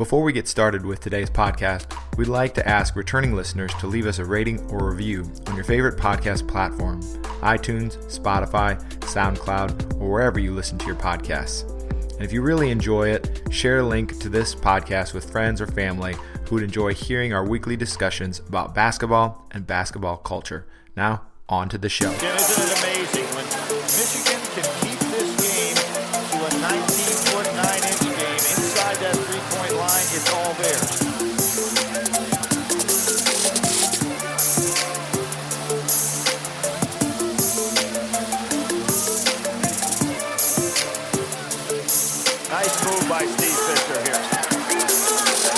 Before we get started with today's podcast, we'd like to ask returning listeners to leave us a rating or review on your favorite podcast platform, iTunes, Spotify, SoundCloud, or wherever you listen to your podcasts. And if you really enjoy it, share a link to this podcast with friends or family who would enjoy hearing our weekly discussions about basketball and basketball culture. Now, on to the show. Yeah, isn't it amazing when Michigan can keep this game to a 19-foot, 9-inch game inside that three-point line? It's all theirs. Nice move by Steve Fisher here.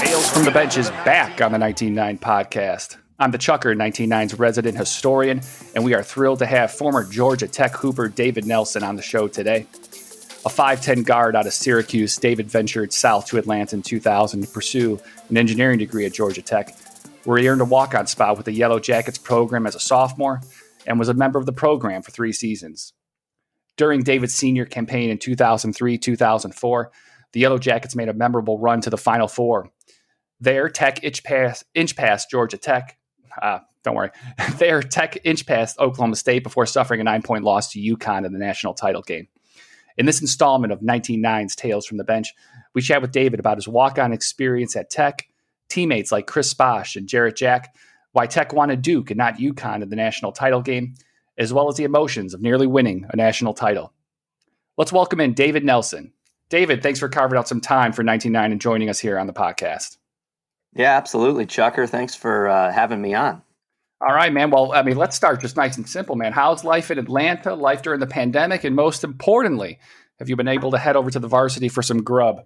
Tales from the Bench is back on the 19.9 podcast. I'm the Chucker, 19.9's resident historian, and we are thrilled to have former Georgia Tech Hooper David Nelson on the show today. A 5'10 guard out of Syracuse, David ventured south to Atlanta in 2000 to pursue an engineering degree at Georgia Tech, where he earned a walk-on spot with the Yellow Jackets program as a sophomore and was a member of the program for 3 seasons. During David's senior campaign in 2003-2004, the Yellow Jackets made a memorable run to the Final Four. There, Tech inch past Georgia Tech. Don't worry. There, Tech inch past Oklahoma State before suffering a 9-point loss to UConn in the national title game. In this installment of 19.9's Tales from the Bench, we chat with David about his walk-on experience at Tech, teammates like Chris Bosh and Jarret Jack, why Tech wanted Duke and not UConn in the national title game, as well as the emotions of nearly winning a national title. Let's welcome in David Nelson. David, thanks for carving out some time for 19.9 and joining us here on the podcast. Yeah, absolutely, Chucker. Thanks for having me on. All right, man. Well, let's start just nice and simple, man. How's life in Atlanta, life during the pandemic, and most importantly, have you been able to head over to the varsity for some grub?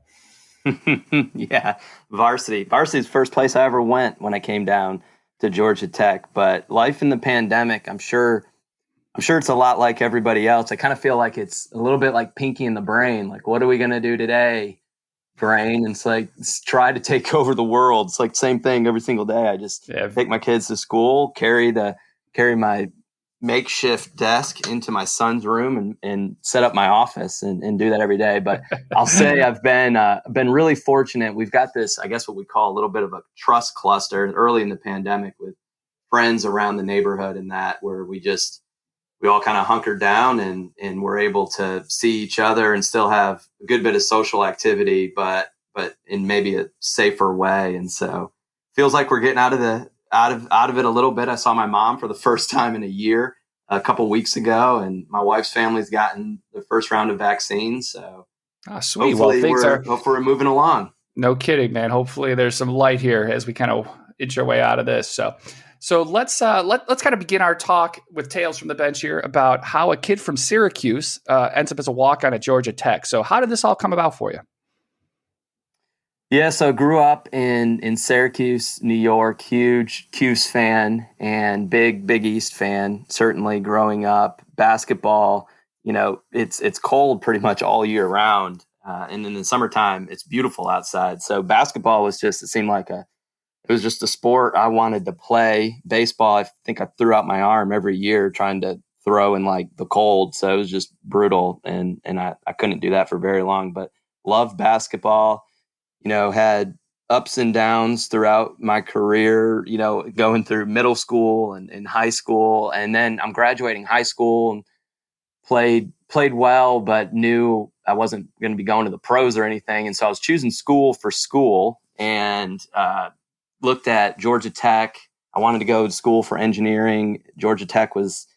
Yeah, varsity. Varsity is the first place I ever went when I came down to Georgia Tech. But life in the pandemic, I'm sure it's a lot like everybody else. I kind of feel like it's a little bit like Pinky in the Brain. Like, what are we going to do today? Brain, and it's try to take over the world. It's like the same thing every single day. I just take my kids to school, carry my makeshift desk into my son's room and set up my office and do that every day. But I'll say I've been really fortunate. We've got this, I guess what we call a little bit of a trust cluster early in the pandemic with friends around the neighborhood and that where we all kind of hunkered down and we're able to see each other and still have a good bit of social activity, but in maybe a safer way. And so feels like we're getting out of it a little bit. I saw my mom for the first time in a year a couple weeks ago, and my wife's family's gotten the first round of vaccines. So sweet. Hopefully we're moving along. No kidding, man. Hopefully there's some light here as we kind of inch our way out of this. So let's kind of begin our talk with Tales from the Bench here about how a kid from Syracuse ends up as a walk-on at Georgia Tech. So how did this all come about for you? Yeah, so I grew up in Syracuse, New York, huge Cuse fan and big East fan, certainly growing up. Basketball, it's cold pretty much all year round. And in the summertime, it's beautiful outside. So basketball it seemed like it was just a sport I wanted to play. Baseball, I think I threw out my arm every year trying to throw in the cold. So it was just brutal. And I couldn't do that for very long, but loved basketball, had ups and downs throughout my career, going through middle school and high school. And then I'm graduating high school and played well, but knew I wasn't going to be going to the pros or anything. And so I was choosing school for school and, looked at Georgia Tech. I wanted to go to school for engineering. Georgia Tech was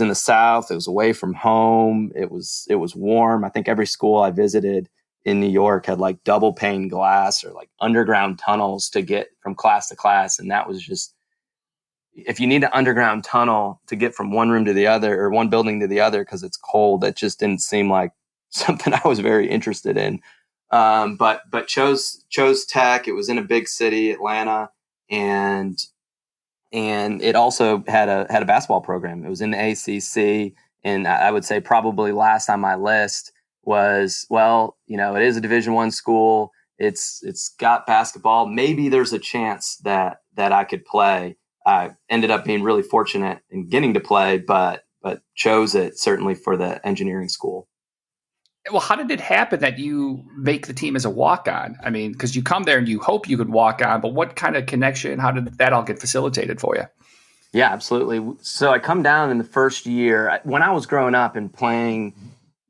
in the South. It was away from home. It was warm. I think every school I visited in New York had double pane glass or underground tunnels to get from class to class. And that was just, if you need an underground tunnel to get from one room to the other or one building to the other because it's cold, that just didn't seem like something I was very interested in. But chose Tech. It was in a big city, Atlanta, and it also had a basketball program. It was in the ACC, and I would say probably last on my list was, it is a Division I school. It's got basketball. Maybe there's a chance that I could play. I ended up being really fortunate in getting to play, but chose it certainly for the engineering school. Well, how did it happen that you make the team as a walk-on? I mean, because you come there and you hope you could walk on, but what kind of connection, how did that all get facilitated for you? Yeah, absolutely. So I come down in the first year. When I was growing up and playing,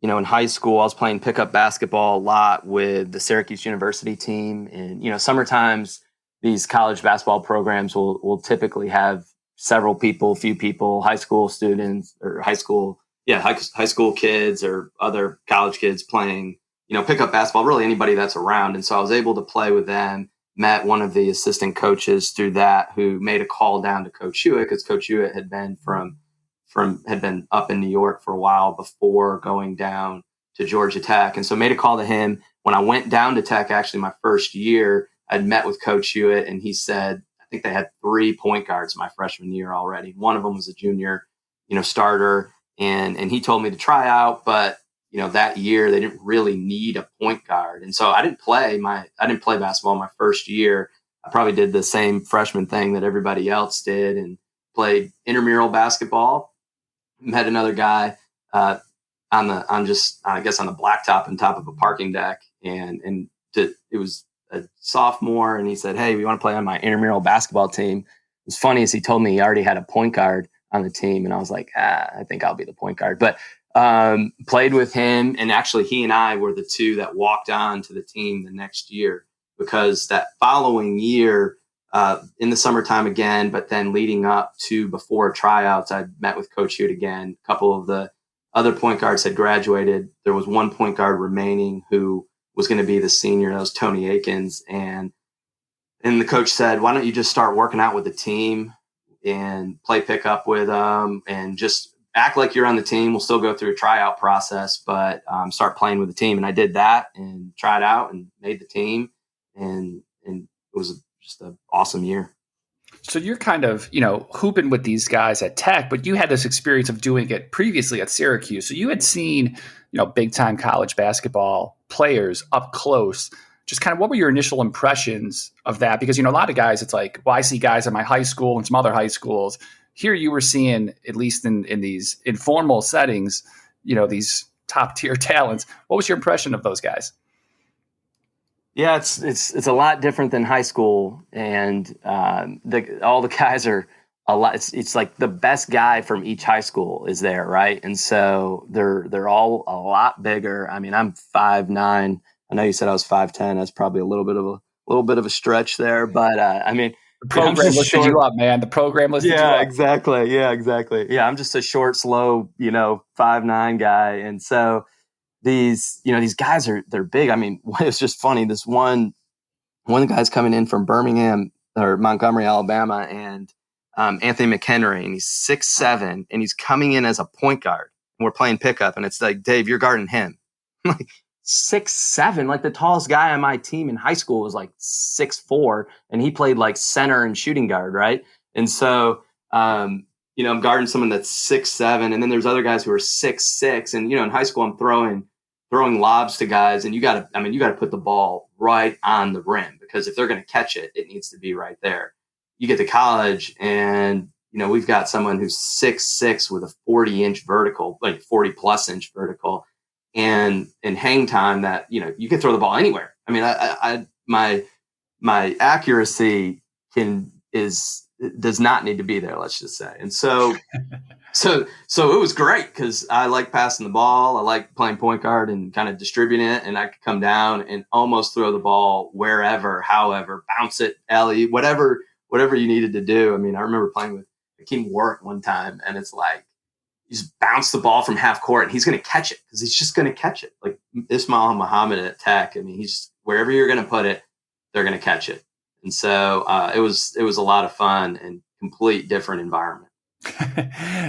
in high school, I was playing pickup basketball a lot with the Syracuse University team. And, summertimes, these college basketball programs will typically have several people, few people, high school students or high school kids or other college kids playing, pickup basketball, really anybody that's around. And so I was able to play with them, met one of the assistant coaches through that, who made a call down to Coach Hewitt, because Coach Hewitt had been had been up in New York for a while before going down to Georgia Tech. And so made a call to him. When I went down to Tech, actually my first year, I'd met with Coach Hewitt, and he said, I think they had 3 point guards my freshman year already. One of them was a junior, starter. And he told me to try out, but that year they didn't really need a point guard. And so I didn't play basketball my first year. I probably did the same freshman thing that everybody else did and played intramural basketball. Met another guy on the blacktop on top of a parking deck, and it was a sophomore, and he said, "Hey, we want to play on my intramural basketball team." It was funny as he told me he already had a point guard on the team, and I was like, I think I'll be the point guard. But played with him, and actually he and I were the two that walked on to the team the next year, because that following year, in the summertime again, but then leading up to before tryouts, I met with Coach Hewitt again. A couple of the other point guards had graduated. There was one point guard remaining who was going to be the senior. That was Tony Akins. And the coach said, why don't you just start working out with the team and play pickup with them and just act like you're on the team. We'll still go through a tryout process, but start playing with the team. And I did that and tried out and made the team. And it was just an awesome year. So you're kind of, hooping with these guys at Tech, but you had this experience of doing it previously at Syracuse. So you had seen, big time college basketball players up close. Just kind of what were your initial impressions of that? Because, a lot of guys, it's like, well, I see guys at my high school and some other high schools. Here you were seeing, at least in these informal settings, these top tier talents. What was your impression of those guys? Yeah, it's a lot different than high school, and all the guys are a lot. It's like the best guy from each high school is there, right? And so they're all a lot bigger. I mean, I'm 5'9". I know you said I was 5'10". That's probably a little bit of a stretch there, but the program lifted you up, man. The program lifted you up. Exactly. Yeah, exactly. Yeah, I'm just a short, slow, 5'9" guy, and so. These guys they're big. I mean, it's just funny. This one guy's coming in from Birmingham or Montgomery, Alabama, and Anthony McHenry, and he's 6'7", and he's coming in as a point guard. And we're playing pickup, and it's like, Dave, you're guarding him. I'm like 6'7", like the tallest guy on my team in high school was like 6'4", and he played like center and shooting guard, right? And so I'm guarding someone that's 6'7", and then there's other guys who are 6'6", and in high school I'm throwing lobs to guys, and you got to put the ball right on the rim, because if they're going to catch it, it needs to be right there. You get to college, and we've got someone who's 6'6" with a 40-inch vertical, like 40+ inch vertical, and in hang time that you can throw the ball anywhere. I mean, my accuracy does not need to be there, let's just say. And so it was great, because I like passing the ball. I like playing point guard and kind of distributing it. And I could come down and almost throw the ball wherever, however, bounce it, alley, whatever you needed to do. I mean, I remember playing with Hakeem Warwick one time, and it's like, you just bounce the ball from half court and he's going to catch it, because he's just going to catch it. Like Ismail Muhammad at Tech. I mean, he's wherever you're going to put it, they're going to catch it. And so it was a lot of fun and complete different environment.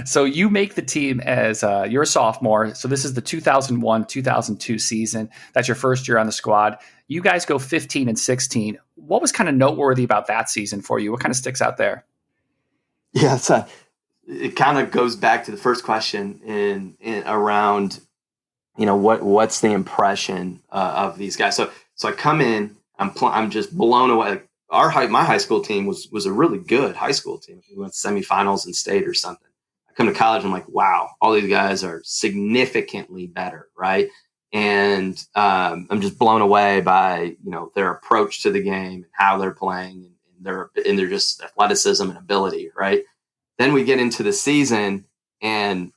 So you make the team as you're a sophomore. So this is the 2001-2002 season. That's your first year on the squad. You guys go 15-16. What was kind of noteworthy about that season for you? What kind of sticks out there? Yeah, it kind of goes back to the first question in around, what's the impression of these guys? So I come in, I'm just blown away. My high school team was a really good high school team. We went to semifinals in state or something. I come to college, I'm like, wow, all these guys are significantly better, right? And I'm just blown away by, their approach to the game and how they're playing and their just athleticism and ability. Right. Then we get into the season and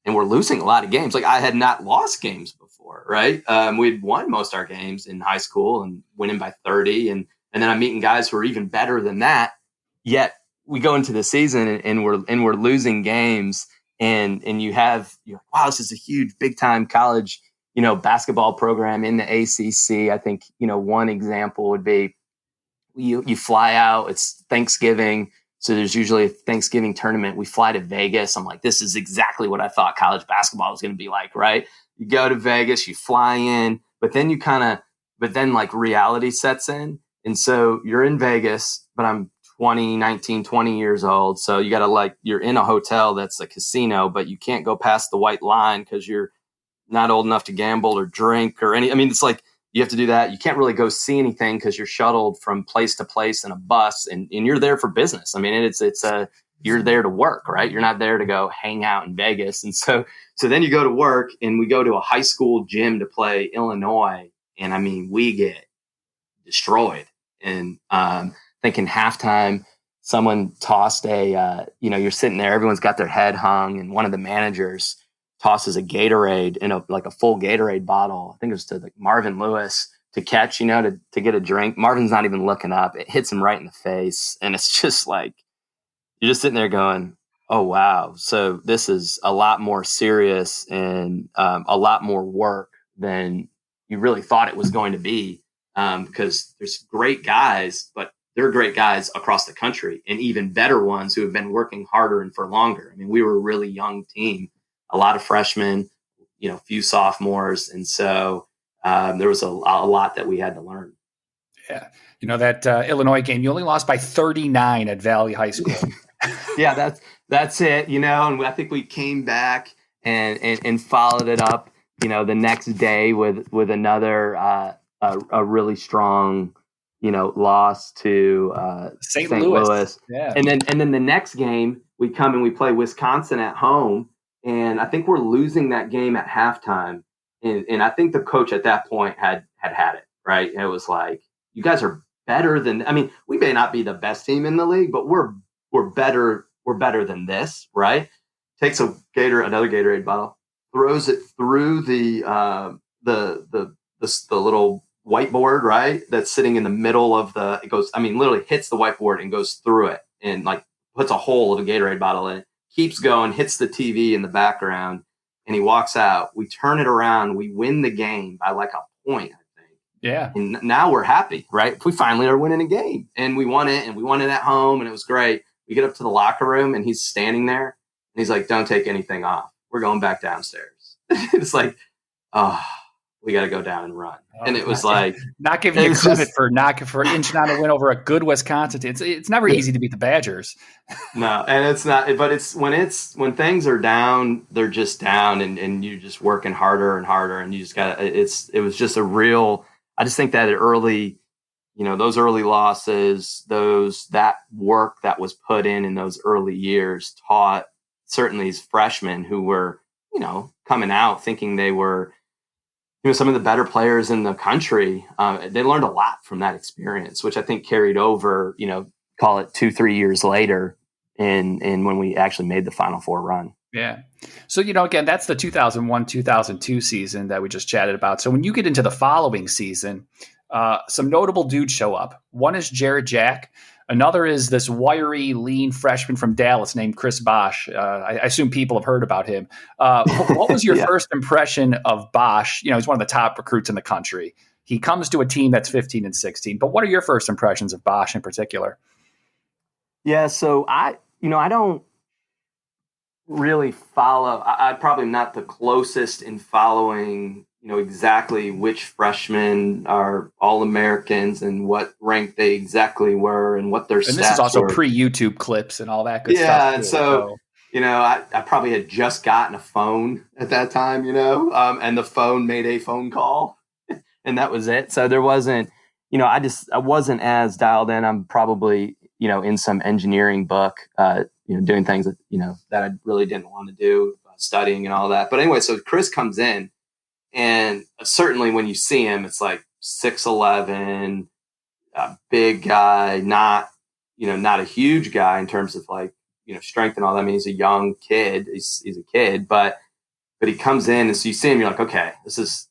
we're losing a lot of games. Like I had not lost games before. Right. We'd won most of our games in high school and winning by 30. And then I'm meeting guys who are even better than that. Yet we go into the season and we're losing games. And you're like, wow, this is a huge big time college, basketball program in the ACC. I think, one example would be you fly out, it's Thanksgiving. So there's usually a Thanksgiving tournament. We fly to Vegas. I'm like, this is exactly what I thought college basketball was going to be like, right? You go to Vegas, you fly in, but then like reality sets in. And so you're in Vegas, but I'm 20 years old. So you got to you're in a hotel that's a casino, but you can't go past the white line because you're not old enough to gamble or drink or it's like you have to do that. You can't really go see anything because you're shuttled from place to place in a bus and you're there for business. I mean, you're there to work, right? You're not there to go hang out in Vegas. And so then you go to work and we go to a high school gym to play Illinois. And I mean, we get destroyed. And, thinking halftime, someone tossed you're sitting there, everyone's got their head hung, and one of the managers tosses a Gatorade in a full Gatorade bottle. I think it was to Marvin Lewis to catch, to get a drink. Marvin's not even looking up. It hits him right in the face. And it's just like, you're just sitting there going, oh, wow. So this is a lot more serious and a lot more work than you really thought it was going to be. Because there's great guys, but they're great guys across the country and even better ones who have been working harder and for longer. I mean, we were a really young team, a lot of freshmen, few sophomores. And so there was a lot that we had to learn. Yeah. That Illinois game, you only lost by 39 at Valley High School. Yeah, that's it. And I think we came back and followed it up, the next day with another a really strong loss to St. Louis. Yeah. And then the next game we come and we play Wisconsin at home. And I think we're losing that game at halftime. And I think the coach at that point had it, right? And it was like, you guys are better than, we may not be the best team in the league, but we're better than this, right? Takes another Gatorade bottle, throws it through the little whiteboard, right? That's sitting in the middle of literally hits the whiteboard and goes through it and puts a hole of a Gatorade bottle in it, keeps going, hits the TV in the background, and he walks out. We turn it around. We win the game by a point, I think. Yeah. And now we're happy, right? We finally are winning a game and we won it at home and it was great. We get up to the locker room and he's standing there and he's like, don't take anything off. We're going back downstairs. It's like, we got to go down and run. And it was like, not giving you credit for inching on a win over a good Wisconsin team. It's never easy to beat the Badgers. No, and it's not, but when things are down, they're just down and you're just working harder and harder. And you just it was just I just think that early, those early losses, that work that was put in those early years taught certainly these freshmen who were, coming out thinking they were, some of the better players in the country. They learned a lot from that experience, which I think carried over, call it 2-3 years later in when we actually made the Final Four run. Yeah. So, again, that's the 2001-2002 season that we just chatted about. So when you get into the following season, some notable dudes show up. One is Jarret Jack. Another is this wiry, lean freshman from Dallas named Chris Bosh. I assume people have heard about him. What was your first impression of Bosh? He's one of the top recruits in the country. He comes to a team that's 15-16. But what are your first impressions of Bosh in particular? Yeah, so I don't really follow. I probably am not the closest in following exactly which freshmen are All-Americans and what rank they exactly were and what their stats were. And this is also pre-YouTube clips and all that good stuff. Yeah, and so, I probably had just gotten a phone at that time, and the phone made a phone call, and that was it. So there wasn't, I wasn't as dialed in. I'm probably, in some engineering book, doing things that, that I really didn't want to do, studying and all that. But anyway, so Chris comes in. And certainly when you see him, it's like 6'11", a big guy, not a huge guy in terms of like, strength and all that. I mean, he's a young kid. He's a kid, but he comes in, and so you see him, you're like, okay, this is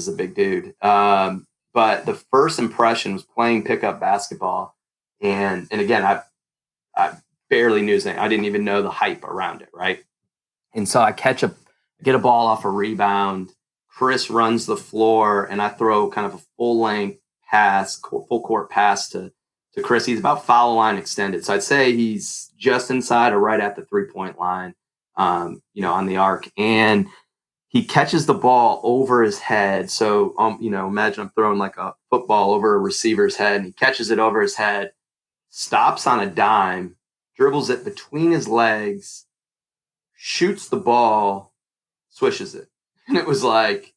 a big dude. But the first impression was playing pickup basketball. And again, I barely knew his name. I didn't even know the hype around it. Right. And so I get a ball off a rebound. Chris runs the floor, and I throw kind of a full court pass to Chris. He's about foul line extended. So I'd say he's just inside or right at the 3-point line, on the arc. And he catches the ball over his head. So, imagine I'm throwing like a football over a receiver's head, and he catches it over his head, stops on a dime, dribbles it between his legs, shoots the ball, swishes it. And it was like,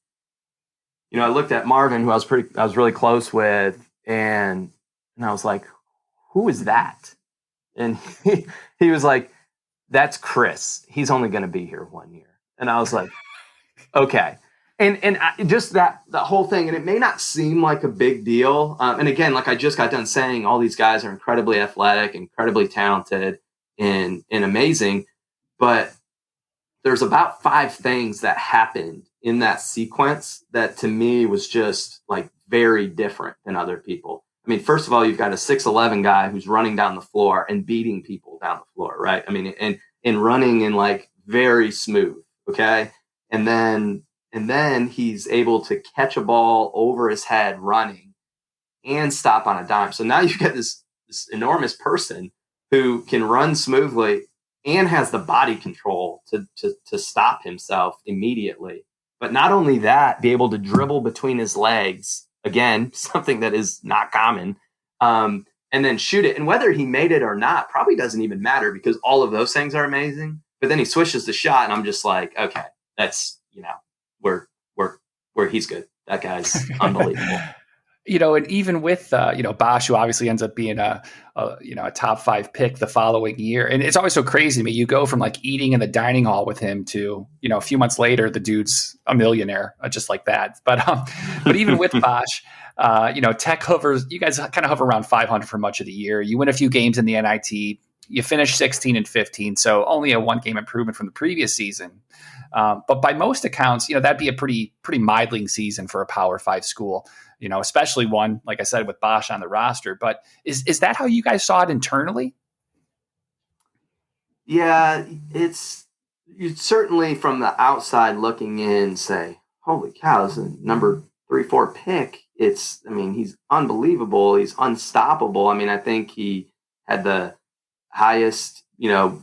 I looked at Marvin, who I was really close with, and I was like, who is that? And he was like, that's Chris. He's only going to be here 1 year. And I was like, okay. And just that whole thing, and it may not seem like a big deal. And again, like I just got done saying, all these guys are incredibly athletic, incredibly talented, and amazing. But there's about 5 things that happened in that sequence that to me was just like very different than other people. I mean, first of all, you've got a 6'11" guy who's running down the floor and beating people down the floor, right? I mean, and running in like very smooth, okay? And then he's able to catch a ball over his head running and stop on a dime. So now you've got this enormous person who can run smoothly and has the body control to stop himself immediately. But not only that, be able to dribble between his legs, again, something that is not common, and then shoot it. And whether he made it or not probably doesn't even matter, because all of those things are amazing. But then he swishes the shot, and I'm just like, okay, that's, where he's good. That guy's unbelievable. And even with, Bosh, who obviously ends up being a top 5 pick the following year. And it's always so crazy to me. You go from like eating in the dining hall with him to, a few months later, the dude's a millionaire, just like that. But even with Bosh, Tech hovers, you guys kind of hover around 500 for much of the year. You win a few games in the NIT. You finish 16-15. So only a 1-game improvement from the previous season. But by most accounts, that'd be a pretty middling season for a Power 5 school, especially one, like I said, with Bosh on the roster. But is that how you guys saw it internally? Yeah, you certainly from the outside looking in say, holy cow, this is a number 3-4 pick. He's unbelievable. He's unstoppable. I mean, I think he had the highest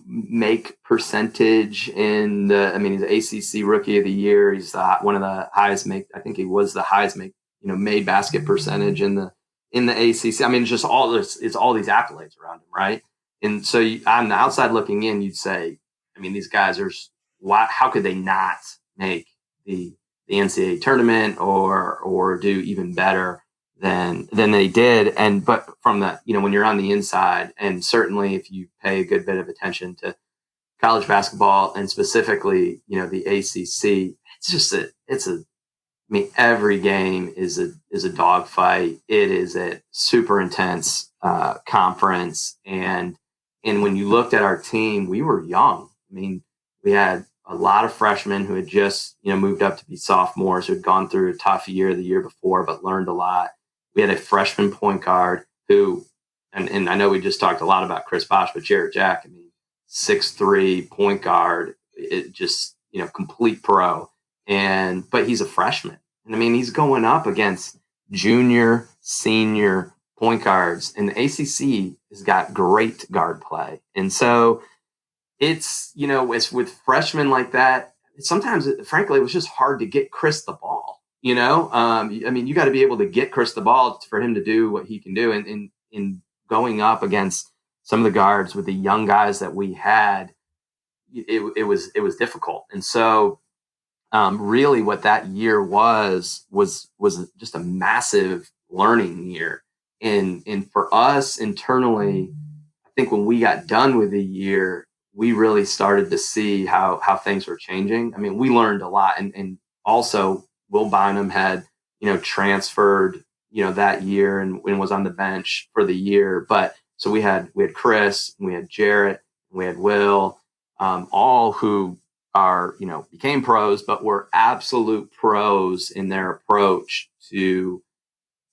make percentage he's ACC Rookie of the Year. He's one of the highest make. I think he was the highest make, made basket percentage in the ACC. I mean, it's just all this. It's all these accolades around him, right? And so on the outside looking in, you'd say, these guys are. How could they not make the NCAA tournament or do even better than they did? But from the, when you're on the inside, and certainly if you pay a good bit of attention to college basketball and specifically, the ACC, every game is a dogfight. It is a super intense conference. And when you looked at our team, we were young. We had a lot of freshmen who had just, moved up to be sophomores, who had gone through a tough year the year before, but learned a lot. We had a freshman point guard who, and I know we just talked a lot about Chris Bosh, but Jarret Jack, 6'3" point guard, it just, complete pro. But he's a freshman. And he's going up against junior, senior point guards, and the ACC has got great guard play. And so it's, it's with freshmen like that, sometimes, frankly, it was just hard to get Chris the ball. You got to be able to get Chris the ball for him to do what he can do. And in going up against some of the guards with the young guys that we had, it was difficult. And so really what that year was just a massive learning year. And for us internally, I think when we got done with the year, we really started to see how things were changing. I mean, we learned a lot. And also Will Bynum had, transferred, that year and was on the bench for the year. But so we had Chris, and we had Jarret, and we had Will, all who are, became pros, but were absolute pros in their approach to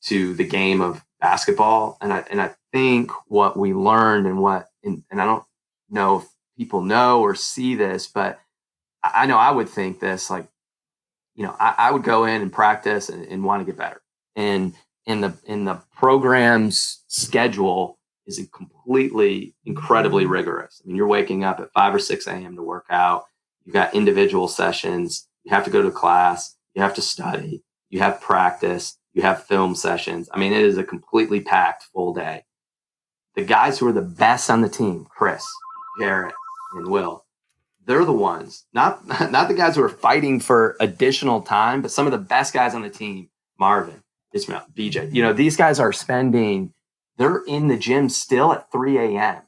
the game of basketball. And I think what we learned and I don't know if people know or see this, but I know I would think this, like, I would go in and practice and want to get better. And in the program's schedule is incredibly rigorous. I mean, you're waking up at 5 or 6 a.m. to work out. You've got individual sessions. You have to go to class. You have to study. You have practice. You have film sessions. I mean, it is a completely packed full day. The guys who are the best on the team, Chris, Jarret, and Will, they're the ones, not the guys who are fighting for additional time, but some of the best guys on the team, Marvin, Ismail, BJ. These guys are they're in the gym still at 3 a.m.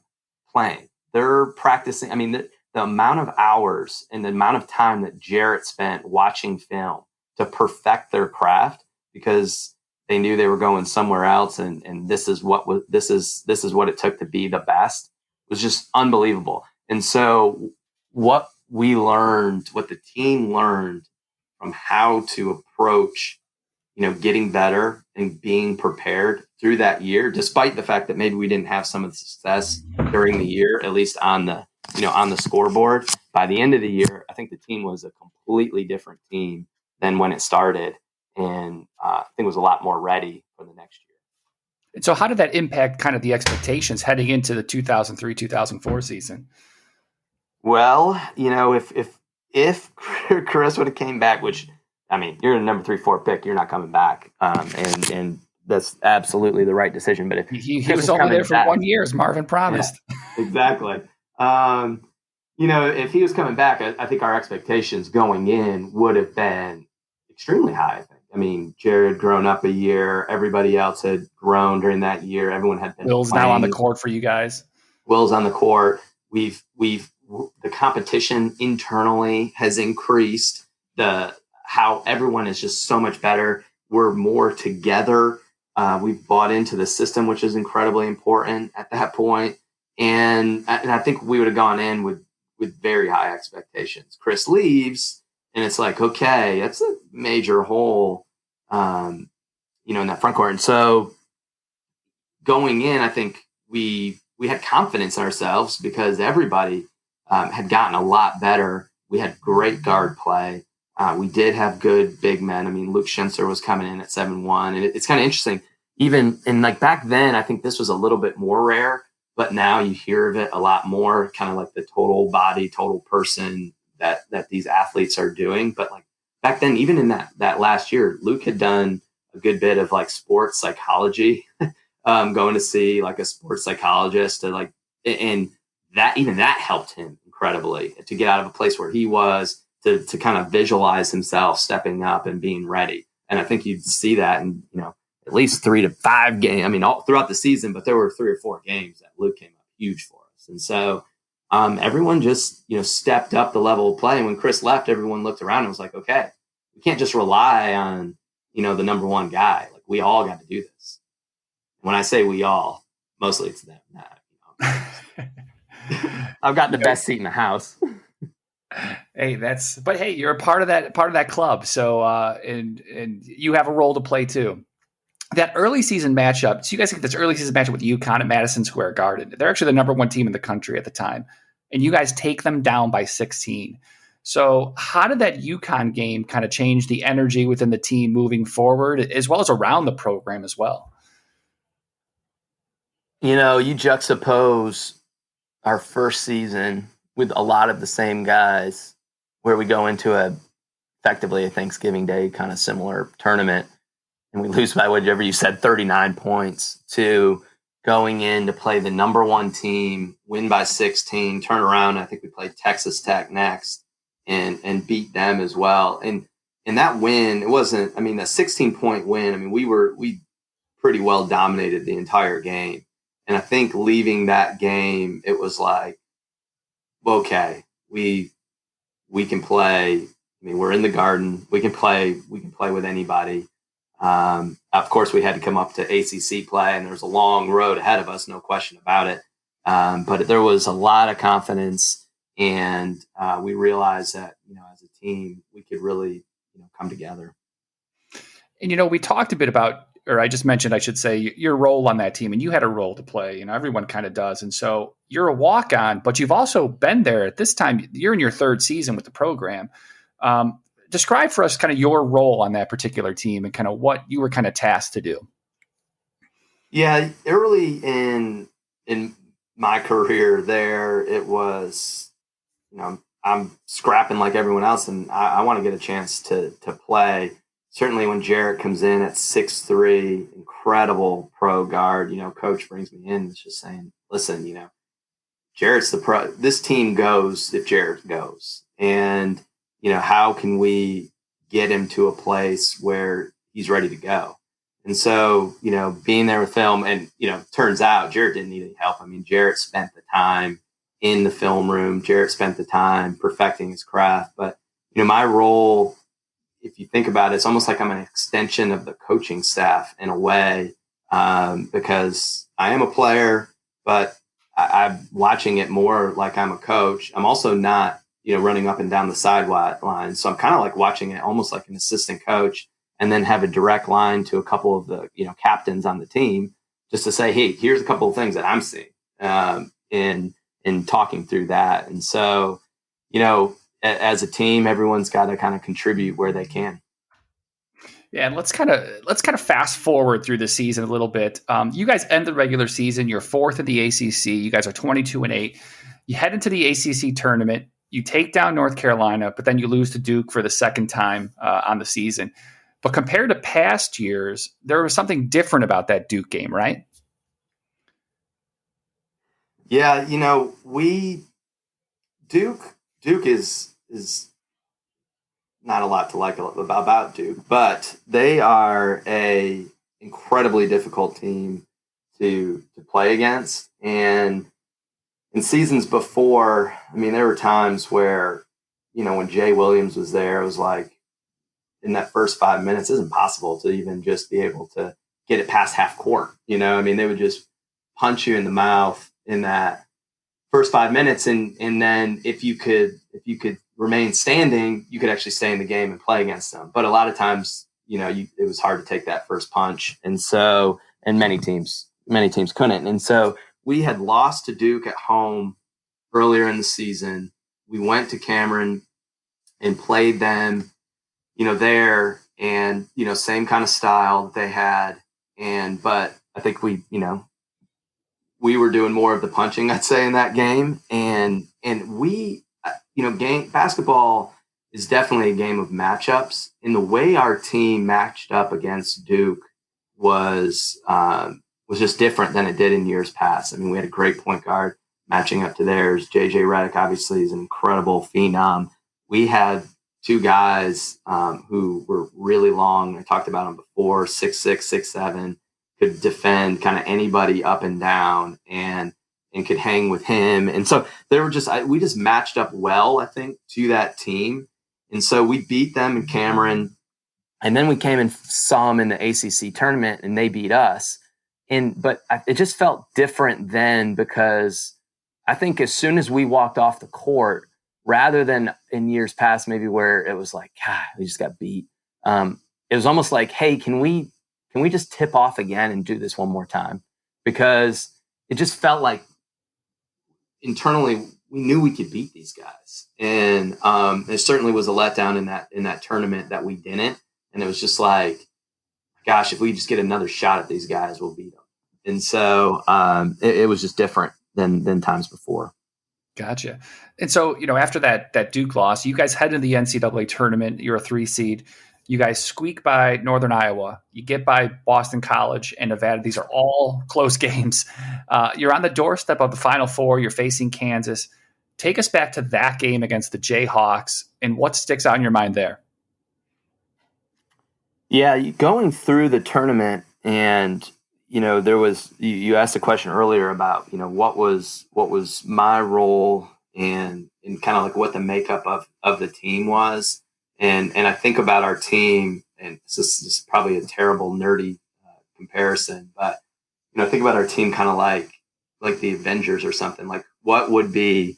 playing. They're practicing. I mean, the amount of hours and the amount of time that Jarret spent watching film to perfect their craft, because they knew they were going somewhere else, and this is what it took to be the best, was just unbelievable. And so what the team learned from how to approach, getting better and being prepared through that year, despite the fact that maybe we didn't have some of the success during the year, at least on the scoreboard. By the end of the year, I think the team was a completely different team than when it started. And I think it was a lot more ready for the next year. And so how did that impact kind of the expectations heading into the 2003-2004 season? Well, if Chris would have came back, which, I mean, you're a number 3-4 pick, you're not coming back. And that's absolutely the right decision. But if he was only there for 1 year, as Marvin promised. Yeah, exactly. If he was coming back, I think our expectations going in would have been extremely high, I think. I mean, Jarret had grown up a year. Everybody else had grown during that year. Everyone had been Will's playing. Now on the court for you guys. Will's on the court. The competition internally has increased. How everyone is just so much better. We're more together. We've bought into the system, which is incredibly important at that point. And I think we would have gone in with very high expectations. Chris leaves, and it's like, okay, that's a major hole, in that front court. And so going in, I think we had confidence in ourselves because everybody had gotten a lot better. We had great guard play. We did have good big men. I mean, Luke Schenzer was coming in at 7'1", and it's kind of interesting. Even in like back then, I think this was a little bit more rare, but now you hear of it a lot more, kind of like the total body, total person that these athletes are doing. But like back then, even in that last year, Luke had done a good bit of like sports psychology, going to see like a sports psychologist and that helped him incredibly to get out of a place where he was to kind of visualize himself stepping up and being ready. And I think you'd see that in, at least 3 to 5 games. I mean, all throughout the season, but there were 3 or 4 games that Luke came up huge for us. And so everyone just, stepped up the level of play. And when Chris left, everyone looked around and was like, okay, we can't just rely on, the number one guy. Like, we all got to do this. When I say we all, mostly it's them. I've got the best seat in the house. Hey, you're a part of that club. So, and you have a role to play too. That early season matchup. So you guys get this early season matchup with UConn at Madison Square Garden. They're actually the number 1 team in the country at the time, and you guys take them down by 16. So how did that UConn game kind of change the energy within the team moving forward, as well as around the program as well? You juxtapose our first season with a lot of the same guys, where we go into effectively a Thanksgiving Day kind of similar tournament, and we lose by whatever you said, 39 points, to going in to play the number 1 team, win by 16, turn around. I think we played Texas Tech next and beat them as well. And that win, it wasn't, I mean, that 16-point win, I mean, we pretty well dominated the entire game. And I think leaving that game, it was like, okay, we can play. I mean, we're in the Garden. We can play with anybody. Of course, we had to come up to ACC play, and there's a long road ahead of us, no question about it. But there was a lot of confidence, and we realized that, as a team, we could really, come together. And, we talked a bit about, or I just mentioned, I should say, your role on that team, and you had a role to play. Everyone kind of does. And so you're a walk-on, but you've also been there at this time. You're in your third season with the program. Describe for us kind of your role on that particular team and kind of what you were kind of tasked to do. Yeah, early in my career there, it was, I'm scrapping like everyone else, and I want to get a chance to play. Certainly when Jarret comes in at 6'3", incredible pro guard, coach brings me in, it's just saying, listen, Jarret's the pro. This team goes if Jarret goes. And, how can we get him to a place where he's ready to go? And so, being there with film, and, turns out Jarret didn't need any help. I mean, Jarret spent the time in the film room. Jarret spent the time perfecting his craft. But, my role, if you think about it, it's almost like I'm an extension of the coaching staff in a way, because I am a player, but I'm watching it more like I'm a coach. I'm also not, running up and down the sideline. So I'm kind of like watching it almost like an assistant coach, and then have a direct line to a couple of the, captains on the team, just to say, hey, here's a couple of things that I'm seeing, in talking through that. And so, as a team, everyone's got to kind of contribute where they can. Yeah, and let's kind of fast forward through the season a little bit. You guys end the regular season. You're fourth in the ACC. You guys are 22-8. You head into the ACC tournament. You take down North Carolina, but then you lose to Duke for the second time on the season. But compared to past years, there was something different about that Duke game, right? Yeah, Duke is not a lot to like about Duke, but they are a incredibly difficult team to play against. And in seasons before, I mean, there were times where, when Jay Williams was there, it was like, in that first 5 minutes, it's impossible to even just be able to get it past half court. They would just punch you in the mouth in that first 5 minutes. And then if you could remain standing, you could actually stay in the game and play against them. But a lot of times, it was hard to take that first punch. And so, and many teams couldn't. And so we had lost to Duke at home earlier in the season. We went to Cameron and played them, there, and, same kind of style that they had. But I think we were doing more of the punching, I'd say, in that game. And we, basketball is definitely a game of matchups. And the way our team matched up against Duke was just different than it did in years past. I mean, we had a great point guard matching up to theirs. JJ Redick obviously is an incredible phenom. We had two guys who were really long. I talked about them before, 6'6", 6'7", could defend kind of anybody up and down, and could hang with him. And so they were we just matched up well, I think, to that team. And so we beat them in Cameron, and then we came and saw them in the ACC tournament, and they beat us. But it just felt different then, because I think as soon as we walked off the court, rather than in years past, maybe where it was like, God, we just got beat. It was almost like, hey, can we just tip off again and do this one more time? Because it just felt like internally we knew we could beat these guys. And it certainly was a letdown in that tournament that we didn't. And it was just like, gosh, if we just get another shot at these guys, we'll beat them. And so it was just different than times before. Gotcha. And so, after that Duke loss, you guys head into the NCAA tournament. You're a 3 seed. You guys squeak by Northern Iowa. You get by Boston College and Nevada. These are all close games. You're on the doorstep of the Final Four. You're facing Kansas. Take us back to that game against the Jayhawks, and what sticks out in your mind there? Yeah, going through the tournament, and there was, you asked a question earlier about what was my role and kind of like what the makeup of the team was. And I think about our team, and this is probably a terrible nerdy comparison, but think about our team kind of like the Avengers or something. Like, what would be,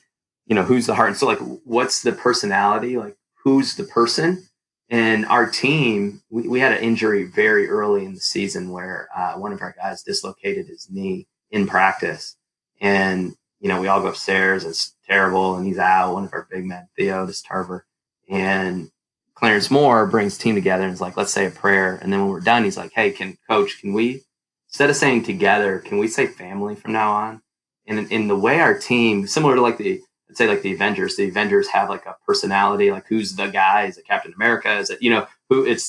who's the heart? And so, like, what's the personality? Like, who's the person? And our team, we had an injury very early in the season where one of our guys dislocated his knee in practice, and we all go upstairs. It's terrible, and he's out. One of our big men, Theo, this Tarver, and Clarence Moore brings the team together and is like, let's say a prayer. And then when we're done, he's like, hey, can we, instead of saying together, can we say family from now on? And in the way our team, similar to the Avengers have like a personality, like who's the guy? Is it Captain America? Is it, who it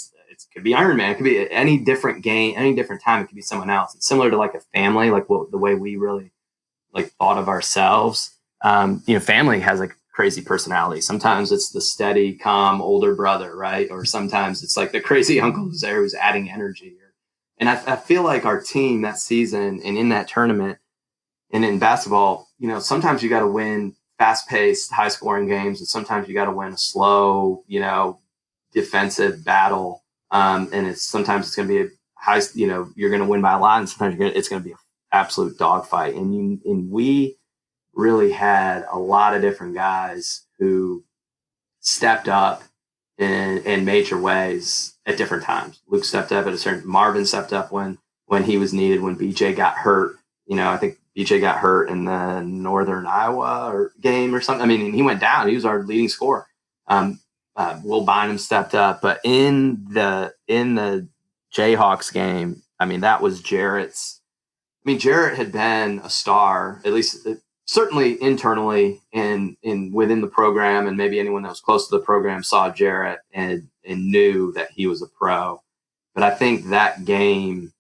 could be Iron Man. It could be any different game, any different time. It could be someone else. It's similar to like a family, like the way we really like thought of ourselves. Family has like crazy personality. Sometimes it's the steady, calm older brother, right? Or sometimes it's like the crazy uncle who's there who's adding energy. And I feel like our team that season and in that tournament and in basketball, sometimes you got to win fast-paced, high-scoring games, and sometimes you got to win a slow, defensive battle. And sometimes it's going to be a high, you're going to win by a lot, and sometimes it's going to be an absolute dogfight. And we really had a lot of different guys who stepped up in major ways at different times. Luke stepped up Marvin stepped up when he was needed, when BJ got hurt. I think BJ got hurt in the Northern Iowa game or something. I mean, and he went down. He was our leading scorer. Will Bynum stepped up, but in the Jayhawks game, I mean, that was Jarret's. I mean, Jarret had been a star, at least certainly internally and within the program, and maybe anyone that was close to the program saw Jarret and knew that he was a pro. But I think that game,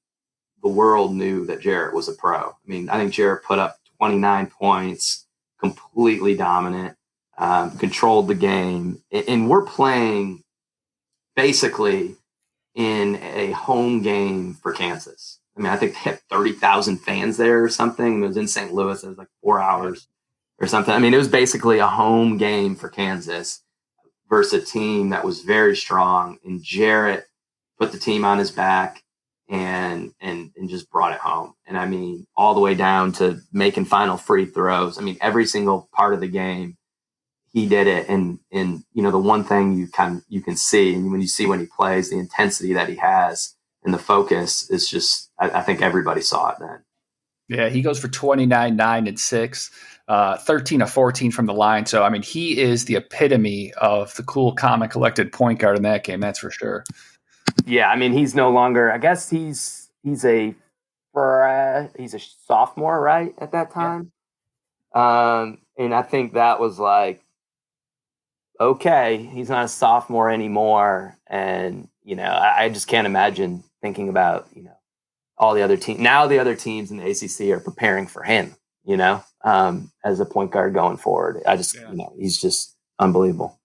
the world knew that Jarret was a pro. I mean, I think Jarret put up 29 points, completely dominant, controlled the game. And we're playing basically in a home game for Kansas. I mean, I think they had 30,000 fans there or something. It was in St. Louis. It was like 4 hours or something. I mean, it was basically a home game for Kansas versus a team that was very strong. And Jarret put the team on his back and just brought it home. And I mean, all the way down to making final free throws. I mean, every single part of the game, he did it. And the one thing you can see, and when you see when he plays, the intensity that he has and the focus is just, I think everybody saw it then. Yeah, he goes for 29, 9, and 6, 13 of 14 from the line. So, I mean, he is the epitome of the cool, calm, and collected point guard in that game. That's for sure. Yeah, I mean, he's no longer. I guess he's a sophomore, right, at that time. Yeah. And I think that was like, okay, he's not a sophomore anymore, and I just can't imagine thinking about all the other teams. Now the other teams in the ACC are preparing for him, as a point guard going forward. He's just unbelievable.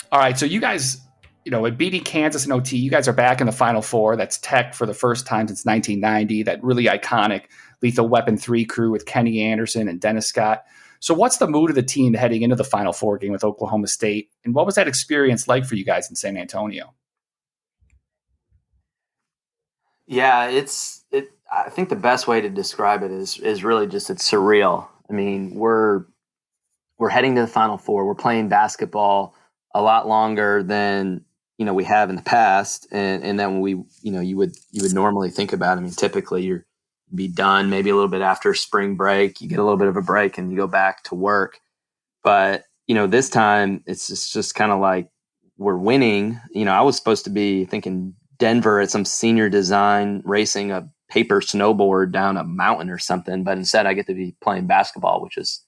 All right, so you guys, with beating Kansas in OT, you guys are back in the Final Four. That's Tech for the first time since 1990, that really iconic Lethal Weapon 3 crew with Kenny Anderson and Dennis Scott. So what's the mood of the team heading into the Final Four game with Oklahoma State? And what was that experience like for you guys in San Antonio? Yeah, I think the best way to describe it is really just it's surreal. I mean, we're heading to the Final Four. We're playing basketball a lot longer than we have in the past, and then you would normally think about. I mean, typically you'd be done maybe a little bit after spring break. You get a little bit of a break and you go back to work. But this time it's just kind of like we're winning. I was supposed to be thinking Denver at some senior design racing a paper snowboard down a mountain or something, but instead I get to be playing basketball, which is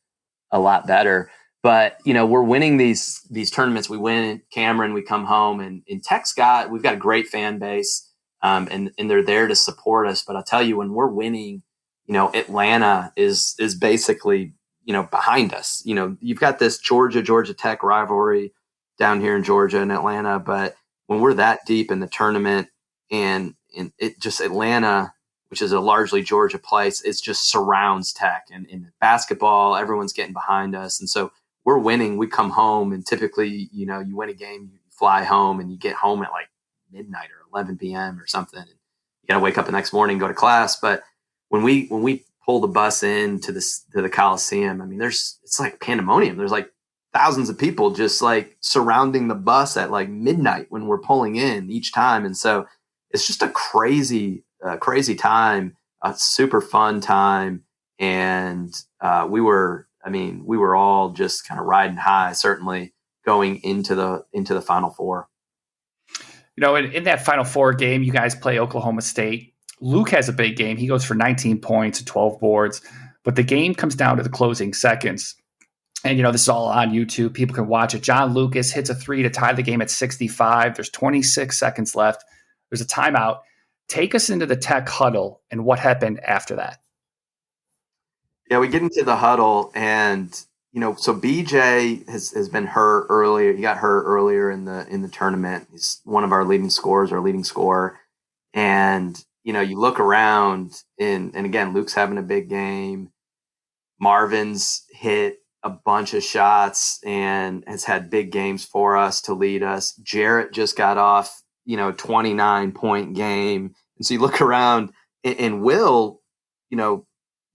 a lot better. But, we're winning these tournaments. We win Cameron, we come home, and in Tech's we've got a great fan base, and they're there to support us. But I'll tell you, when we're winning, Atlanta is basically, behind us. You've got this Georgia Tech rivalry down here in Georgia and Atlanta, but when we're that deep in the tournament and it just Atlanta, which is a largely Georgia place, it just surrounds Tech and in basketball, everyone's getting behind us. And so we're winning. We come home and typically, you win a game, you fly home and you get home at like midnight or 11 p.m. or something. And you got to wake up the next morning, go to class. But when we pull the bus in to the Coliseum, I mean, it's like pandemonium. There's like thousands of people just like surrounding the bus at like midnight when we're pulling in each time. And so it's just a crazy time, a super fun time. And we were all just kind of riding high, certainly going into the Final Four. In that Final Four game, you guys play Oklahoma State. Luke has a big game. He goes for 19 points and 12 boards, but the game comes down to the closing seconds. And, this is all on YouTube. People can watch it. John Lucas hits a three to tie the game at 65. There's 26 seconds left. There's a timeout. Take us into the Tech huddle and what happened after that. Yeah, we get into the huddle and, so BJ has been hurt earlier. He got hurt earlier in the tournament. He's one of our leading scorer. And, you look around and again, Luke's having a big game. Marvin's hit a bunch of shots and has had big games for us to lead us. Jarret just got off, 29-point game. And so you look around and Will,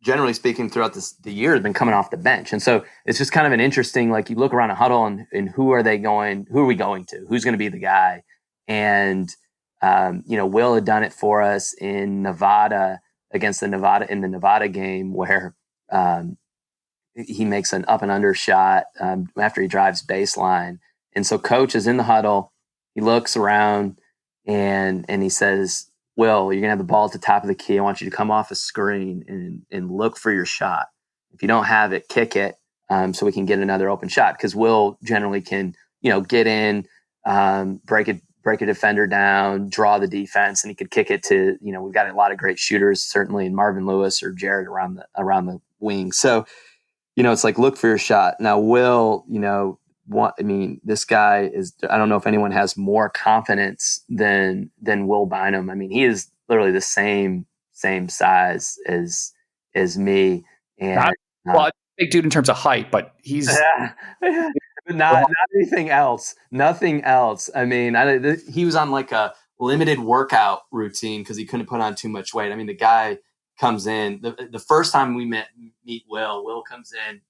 generally speaking throughout the year has been coming off the bench. And so it's just kind of an interesting, like you look around a huddle and who are we going to? Who's going to be the guy? And, Will had done it for us in Nevada in the Nevada game where he makes an up and under shot after he drives baseline. And so coach is in the huddle. He looks around and he says, Will, you're going to have the ball at the top of the key. I want you to come off a screen and look for your shot. If you don't have it, kick it so we can get another open shot. Because Will generally can, get in, break a defender down, draw the defense, and he could kick it to, we've got a lot of great shooters, certainly in Marvin Lewis or Jarret around the wing. So, it's like, look for your shot. Now, Will, this guy is, I don't know if anyone has more confidence than Will Bynum. I mean, he is literally the same size as me. And big dude in terms of height, but he's not anything else. Nothing else. I mean, he was on like a limited workout routine because he couldn't put on too much weight. I mean, the guy comes in the first time we meet Will comes in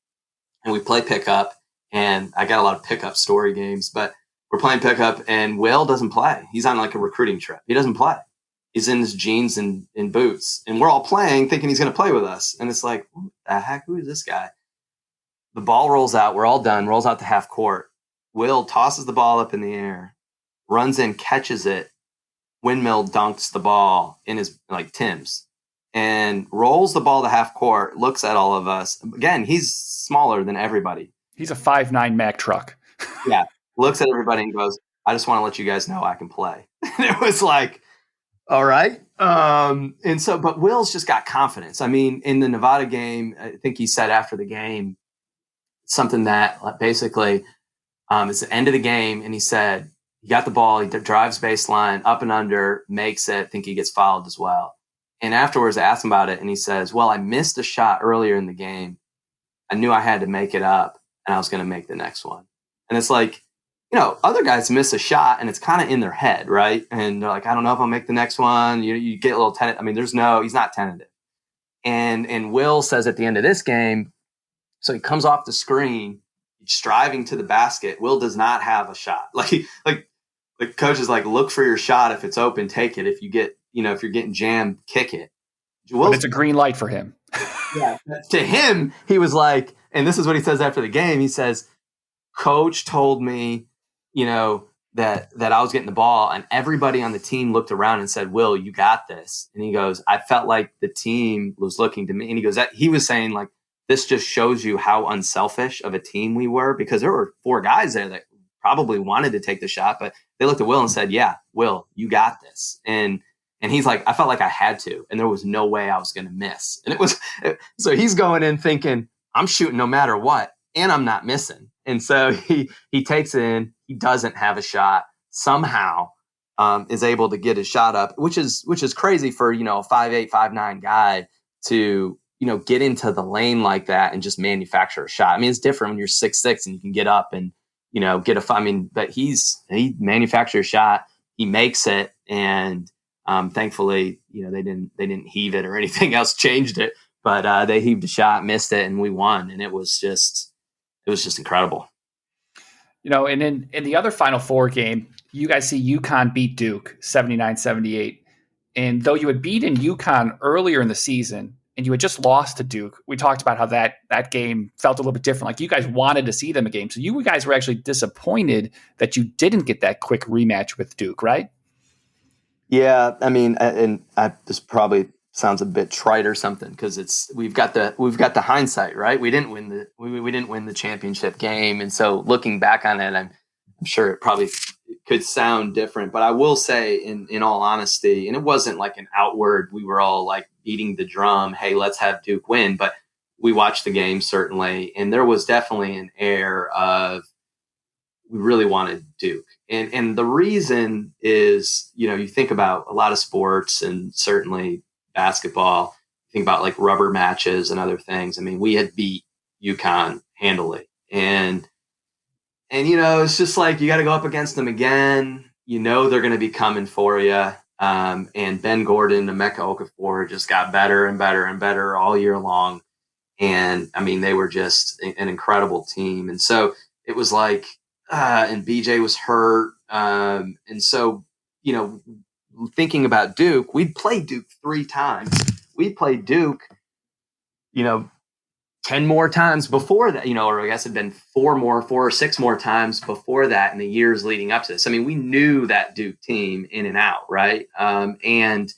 and we play pickup. And I got a lot of pickup story games, but we're playing pickup and Will doesn't play. He's on like a recruiting trip. He doesn't play. He's in his jeans and boots. And we're all playing thinking he's going to play with us. And it's like, what the heck? Who is this guy? The ball rolls out. We're all done. Rolls out to half court. Will tosses the ball up in the air, runs in, catches it. Windmill dunks the ball in his like Tim's and rolls the ball to half court, looks at all of us. Again, he's smaller than everybody. He's a 5'9" Mack truck. Yeah. Looks at everybody and goes, I just want to let you guys know I can play. And it was like, all right. And so, but Will's just got confidence. I mean, in the Nevada game, I think he said after the game, something that basically it's the end of the game. And he said, he got the ball, he drives baseline up and under, makes it, I think he gets fouled as well. And afterwards I asked him about it and he says, well, I missed a shot earlier in the game. I knew I had to make it up. And I was going to make the next one. And it's like, other guys miss a shot and it's kind of in their head, right? And they're like, I don't know if I'll make the next one. You get a little tentative. I mean, he's not tentative. And Will says at the end of this game, so he comes off the screen, he's driving to the basket. Will does not have a shot. Like the coach is like, look for your shot. If it's open, take it. If you get, if you're getting jammed, kick it. But it's a green light for him. Yeah. To him, he was like, and this is what he says after the game. He says, Coach told me, that I was getting the ball and everybody on the team looked around and said, Will, you got this. And he goes, I felt like the team was looking to me. And he goes, he was saying like, this just shows you how unselfish of a team we were because there were 4 guys there that probably wanted to take the shot, but they looked at Will and said, yeah, Will, you got this. And And he's like, I felt like I had to, and there was no way I was going to miss. And so he's going in thinking, I'm shooting no matter what, and I'm not missing. And so he takes it in. He doesn't have a shot. Somehow is able to get his shot up, which is crazy for, a 5'8", 5'9" guy to, get into the lane like that and just manufacture a shot. I mean, it's different when you're 6'6" and you can get up and, but he manufactured a shot. He makes it. And thankfully, they didn't heave it or anything else changed it, but they heaved a shot, missed it, and we won. And it was just incredible. And in the other Final Four game, you guys see UConn beat Duke 79-78. And though you had beaten UConn earlier in the season and you had just lost to Duke, we talked about how that game felt a little bit different. Like you guys wanted to see them a game. So you guys were actually disappointed that you didn't get that quick rematch with Duke, right? Yeah. I mean, and this probably sounds a bit trite or something because we've got the hindsight, right? We didn't win the championship game. And so looking back on it, I'm sure it probably could sound different, but I will say in all honesty, and it wasn't like an outward, we were all like beating the drum, hey, let's have Duke win. But we watched the game certainly. And there was definitely an air of, we really wanted Duke. And the reason is, you think about a lot of sports and certainly basketball, think about like rubber matches and other things. I mean, we had beat UConn handily. And it's just like, you got to go up against them again. They're going to be coming for you. And Ben Gordon and Emeka Okafor just got better and better and better all year long. And I mean, they were just an incredible team. And so it was like, and BJ was hurt. And so, thinking about Duke, we'd played Duke 3 times. We played Duke, 10 more times before that, or I guess it'd been 4 or 6 more times before that in the years leading up to this. I mean, we knew that Duke team in and out, right? And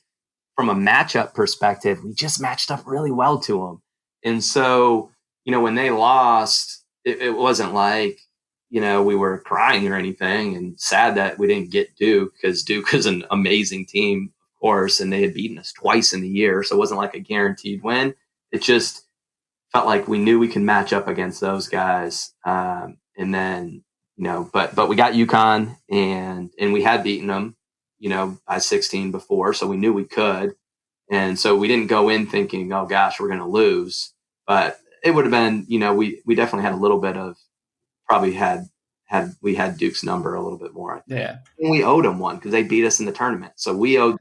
from a matchup perspective, we just matched up really well to them. And so, when they lost, it wasn't like, we were crying or anything and sad that we didn't get Duke because Duke is an amazing team, of course, and they had beaten us twice in the year. So it wasn't like a guaranteed win. It just felt like we knew we could match up against those guys. And then, but we got UConn and we had beaten them, by 16 before. So we knew we could. And so we didn't go in thinking, oh gosh, we're going to lose, but it would have been, we definitely had a little bit of, probably had Duke's number a little bit more. Yeah. And we owed them one because they beat us in the tournament. So we owed,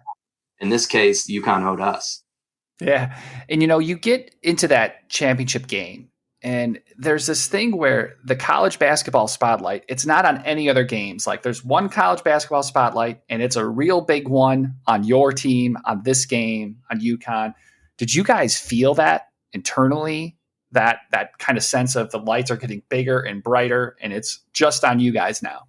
in this case, UConn owed us. Yeah. And, you get into that championship game and there's this thing where the college basketball spotlight, it's not on any other games. Like there's one college basketball spotlight and it's a real big one on your team, on this game, on UConn. Did you guys feel that internally? That kind of sense of the lights are getting bigger and brighter and it's just on you guys now?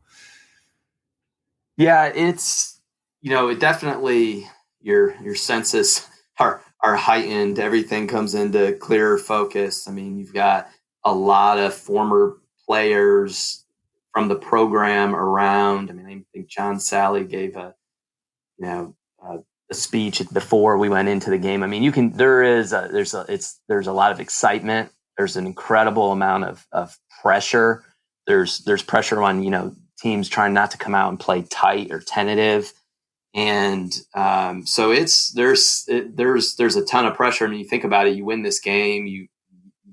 Yeah, it's, it definitely, your senses are heightened. Everything comes into clearer focus. I mean, you've got a lot of former players from the program around. I mean, I think John Sally gave a speech before we went into the game. I mean, there's a lot of excitement. There's an incredible amount of pressure. There's pressure on, teams trying not to come out and play tight or tentative. And so there's a ton of pressure. I mean, you think about it, you win this game,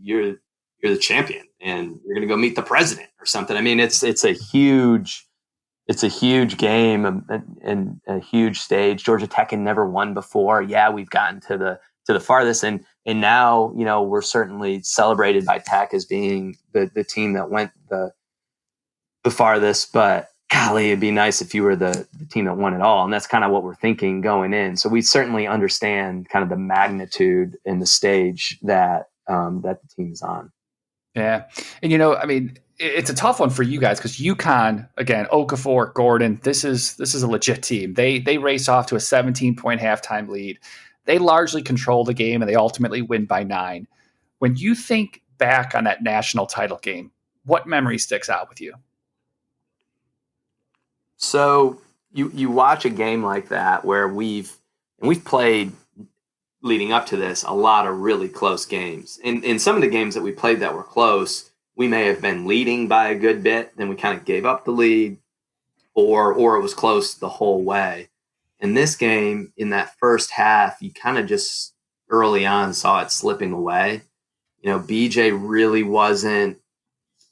you're the champion and you're going to go meet the president or something. I mean, it's a huge game and a huge stage. Georgia Tech had never won before. Yeah, we've gotten to the farthest, and now we're certainly celebrated by Tech as being the team that went the farthest. But golly, it'd be nice if you were the team that won it all, and that's kind of what we're thinking going in. So we certainly understand kind of the magnitude and the stage that the team is on. Yeah, and I mean, it's a tough one for you guys because UConn, again, Okafor, Gordon, this is a legit team. They race off to a 17-point halftime lead. They largely control the game and they ultimately win by 9. When you think back on that national title game, what memory sticks out with you? So you watch a game like that where we've And we've played, leading up to this, a lot of really close games. In some of the games that we played that were close, we may have been leading by a good bit, then we kind of gave up the lead, or it was close the whole way. In this game, in that first half, you kind of just early on saw it slipping away. BJ really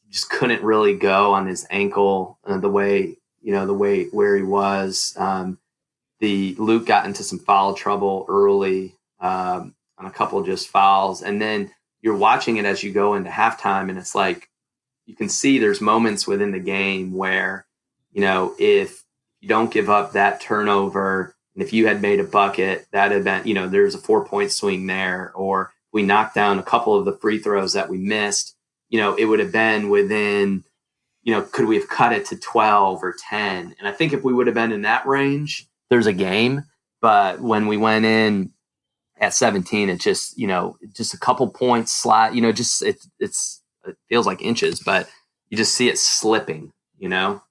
just couldn't really go on his ankle the way where he was. Luke got into some foul trouble early on a couple of just fouls. And then you're watching it as you go into halftime, and it's like you can see there's moments within the game where, if you don't give up that turnover, and if you had made a bucket, that had been, there's a 4-point swing there, or we knocked down a couple of the free throws that we missed, it would have been within, could we have cut it to 12 or 10? And I think if we would have been in that range, there's a game. But when we went in at 17, it just, just a couple points slide, it feels like inches, but you just see it slipping, and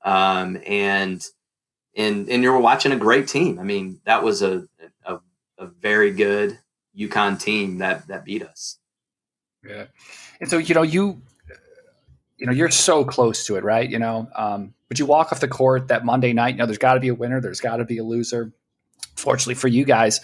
you're watching a great team. I mean, that was a very good UConn team that beat us. Yeah. And so, you're so close to it, right? But you walk off the court that Monday night, there's got to be a winner. There's got to be a loser. Fortunately for you guys,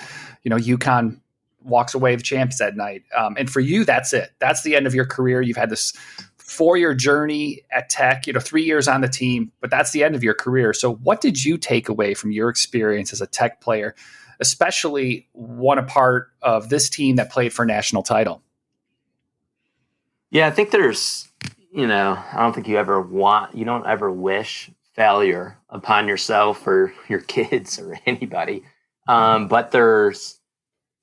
UConn walks away the champions that night. And for you, that's it. That's the end of your career. You've had this 4-year journey at Tech, 3 years on the team, but that's the end of your career. So what did you take away from your experience as a Tech player, especially one a part of this team that played for a national title? Yeah, I think there's, I don't think you don't ever wish failure upon yourself or your kids or anybody. But there's